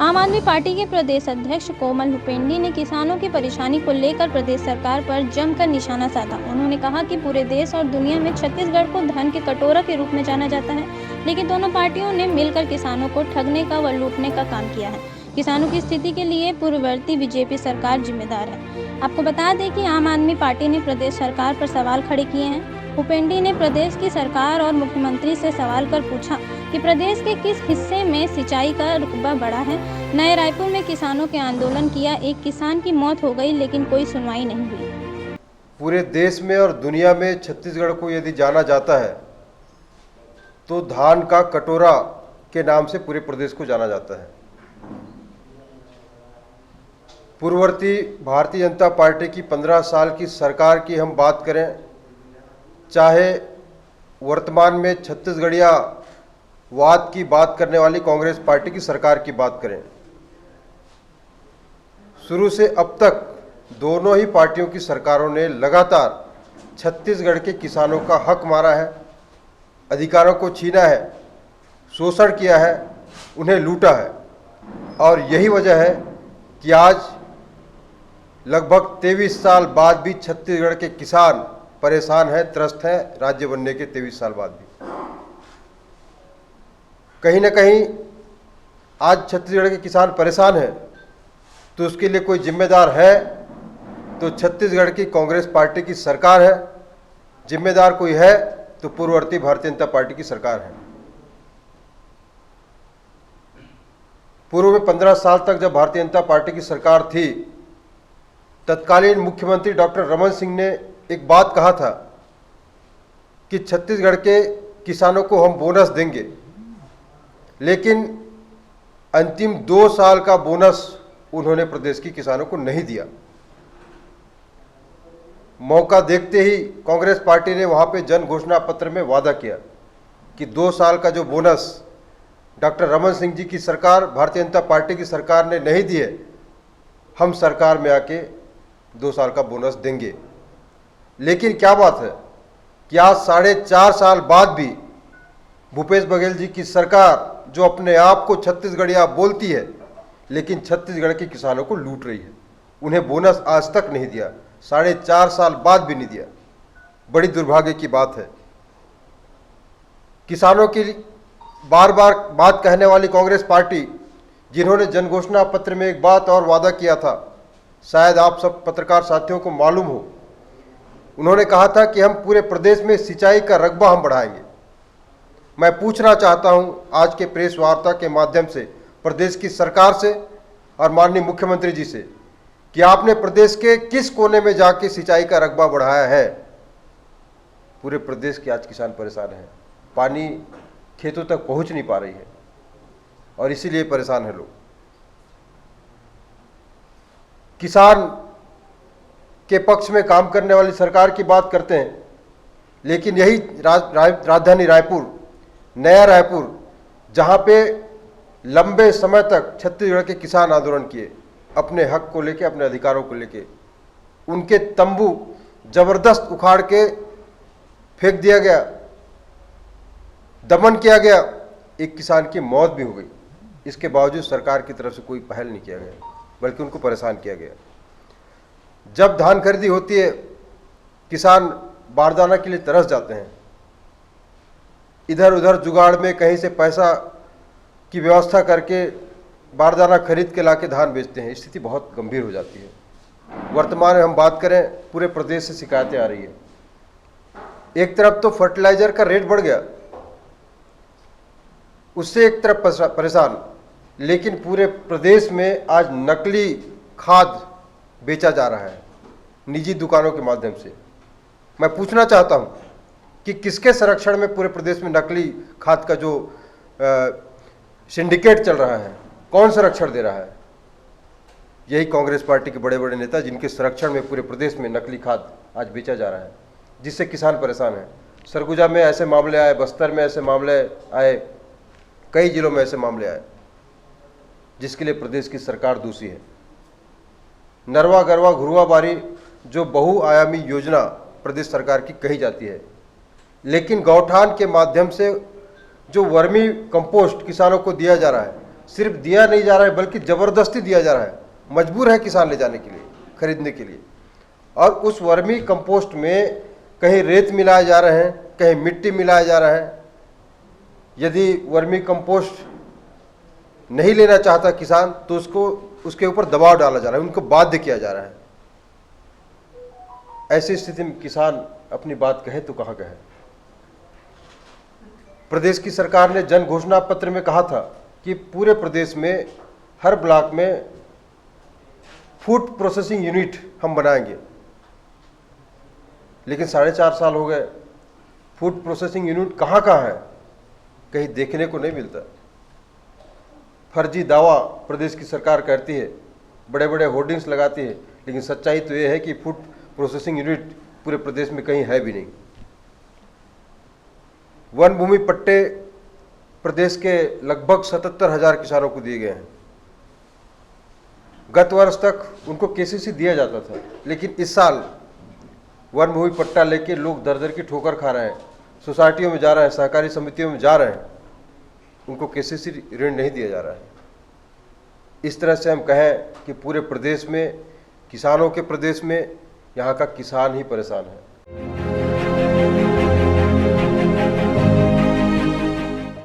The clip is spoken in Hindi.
आम आदमी पार्टी के प्रदेश अध्यक्ष कोमल हुपेंडी ने किसानों की परेशानी को लेकर प्रदेश सरकार पर जमकर निशाना साधा। उन्होंने कहा कि पूरे देश और दुनिया में छत्तीसगढ़ को धन के कटोरा के रूप में जाना जाता है, लेकिन दोनों पार्टियों ने मिलकर किसानों को ठगने का व लूटने का काम किया है। किसानों की स्थिति के लिए पूर्ववर्ती बीजेपी सरकार जिम्मेदार है। आपको बता दें कि आम आदमी पार्टी ने प्रदेश सरकार पर सवाल खड़े किए हैं। हुपेंडी ने प्रदेश की सरकार और मुख्यमंत्री से सवाल कर पूछा कि प्रदेश के किस हिस्से में सिंचाई का रुतबा बढ़ा है। नए रायपुर में किसानों के आंदोलन किया, एक किसान की मौत हो गई लेकिन कोई सुनवाई नहीं हुई। पूरे देश में और दुनिया में छत्तीसगढ़ को यदि जाना जाता है तो धान का कटोरा के नाम से पूरे प्रदेश को जाना जाता है। पूर्ववर्ती भारतीय जनता पार्टी की 15 साल की सरकार की हम बात करें, चाहे वर्तमान में छत्तीसगढ़िया वाद की बात करने वाली कांग्रेस पार्टी की सरकार की बात करें, शुरू से अब तक दोनों ही पार्टियों की सरकारों ने लगातार छत्तीसगढ़ के किसानों का हक मारा है, अधिकारों को छीना है, शोषण किया है, उन्हें लूटा है। और यही वजह है कि आज लगभग 23 साल बाद भी छत्तीसगढ़ के किसान परेशान हैं, त्रस्त हैं, राज्य बनने के 23 साल बाद भी। कहीं ना कहीं आज छत्तीसगढ़ के किसान परेशान हैं तो उसके लिए कोई जिम्मेदार है तो छत्तीसगढ़ की कांग्रेस पार्टी की सरकार है, जिम्मेदार कोई है तो पूर्ववर्ती भारतीय जनता पार्टी की सरकार है। पूर्व में 15 साल तक जब भारतीय जनता पार्टी की सरकार थी, तत्कालीन मुख्यमंत्री डॉक्टर रमन सिंह ने एक बात कहा था कि छत्तीसगढ़ के किसानों को हम बोनस देंगे, लेकिन अंतिम 2 साल का बोनस उन्होंने प्रदेश के किसानों को नहीं दिया। मौका देखते ही कांग्रेस पार्टी ने वहां पे जन घोषणा पत्र में वादा किया कि 2 साल का जो बोनस डॉक्टर रमन सिंह जी की सरकार, भारतीय जनता पार्टी की सरकार ने नहीं दिए, हम सरकार में आके 2 साल का बोनस देंगे। लेकिन क्या बात है कि आज 4.5 साल बाद भी भूपेश बघेल जी की सरकार, जो अपने आप को छत्तीसगढ़िया बोलती है, लेकिन छत्तीसगढ़ के किसानों को लूट रही है। उन्हें बोनस आज तक नहीं दिया, 4.5 साल बाद भी नहीं दिया। बड़ी दुर्भाग्य की बात है। किसानों की बार बार बात कहने वाली कांग्रेस पार्टी, जिन्होंने जन घोषणा पत्र में एक बात और वादा किया था, शायद आप सब पत्रकार साथियों को मालूम हो, उन्होंने कहा था कि हम पूरे प्रदेश में सिंचाई का रकबा हम बढ़ाएंगे। मैं पूछना चाहता हूं आज के प्रेस वार्ता के माध्यम से प्रदेश की सरकार से और माननीय मुख्यमंत्री जी से कि आपने प्रदेश के किस कोने में जाके सिंचाई का रकबा बढ़ाया है। पूरे प्रदेश के आज किसान परेशान हैं, पानी खेतों तक पहुंच नहीं पा रही है और इसीलिए परेशान है लोग। किसान के पक्ष में काम करने वाली सरकार की बात करते हैं, लेकिन यही राजधानी रायपुर, नया रायपुर, जहां पे लंबे समय तक छत्तीसगढ़ के किसान आंदोलन किए, अपने हक को लेके, अपने अधिकारों को लेके, उनके तंबू जबरदस्त उखाड़ के फेंक दिया गया, दमन किया गया, एक किसान की मौत भी हो गई। इसके बावजूद सरकार की तरफ से कोई पहल नहीं किया गया, बल्कि उनको परेशान किया गया। जब धान खरीदी होती है, किसान बारदाना के लिए तरस जाते हैं, इधर उधर जुगाड़ में कहीं से पैसा की व्यवस्था करके बारदाना खरीद के लाके धान बेचते हैं। स्थिति बहुत गंभीर हो जाती है। वर्तमान में हम बात करें, पूरे प्रदेश से शिकायतें आ रही है। एक तरफ तो फर्टिलाइजर का रेट बढ़ गया, उससे एक तरफ परेशान, लेकिन पूरे प्रदेश में आज नकली खाद बेचा जा रहा है निजी दुकानों के माध्यम से। मैं पूछना चाहता हूं कि किसके संरक्षण में पूरे प्रदेश में नकली खाद का जो सिंडिकेट चल रहा है, कौन संरक्षण दे रहा है? यही कांग्रेस पार्टी के बड़े बड़े नेता, जिनके संरक्षण में पूरे प्रदेश में नकली खाद आज बेचा जा रहा है, जिससे किसान परेशान है। सरगुजा में ऐसे मामले आए, बस्तर में ऐसे मामले आए, कई जिलों में ऐसे मामले आए, जिसके लिए प्रदेश की सरकार दोषी है। नरवा गरवा घुरुआ बारी जो बहुआयामी योजना प्रदेश सरकार की कही जाती है, लेकिन गौठान के माध्यम से जो वर्मी कंपोस्ट किसानों को दिया जा रहा है, सिर्फ दिया नहीं जा रहा है बल्कि ज़बरदस्ती दिया जा रहा है, मजबूर है किसान ले जाने के लिए, खरीदने के लिए। और उस वर्मी कंपोस्ट में कहीं रेत मिलाए जा रहे हैं, कहीं मिट्टी मिलाया जा रहा है। यदि वर्मी कंपोस्ट नहीं लेना चाहता किसान तो उसके ऊपर दबाव डाला जा रहा है, उनको बाध्य किया जा रहा है। ऐसी स्थिति में किसान अपनी बात कहे तो कहाँ कहे। प्रदेश की सरकार ने जन घोषणा पत्र में कहा था कि पूरे प्रदेश में हर ब्लॉक में फूड प्रोसेसिंग यूनिट हम बनाएंगे, लेकिन 4.5 साल हो गए, फूड प्रोसेसिंग यूनिट कहाँ कहाँ है, कहीं देखने को नहीं मिलता। फर्जी दावा प्रदेश की सरकार करती है, बड़े बड़े होर्डिंग्स लगाती है, लेकिन सच्चाई तो ये है कि फूड प्रोसेसिंग यूनिट पूरे प्रदेश में कहीं है भी नहीं। वन भूमि पट्टे प्रदेश के लगभग 77,000 किसानों को दिए गए हैं। गत वर्ष तक उनको केसीसी दिया जाता था, लेकिन इस साल वन भूमि पट्टा लेके लोग दर दर की ठोकर खा रहे हैं, सोसाइटियों में जा रहे हैं, सहकारी समितियों में जा रहे हैं, उनको केसीसी ऋण नहीं दिया जा रहा है। इस तरह से हम कहें कि पूरे प्रदेश में, किसानों के प्रदेश में, यहाँ का किसान ही परेशान है।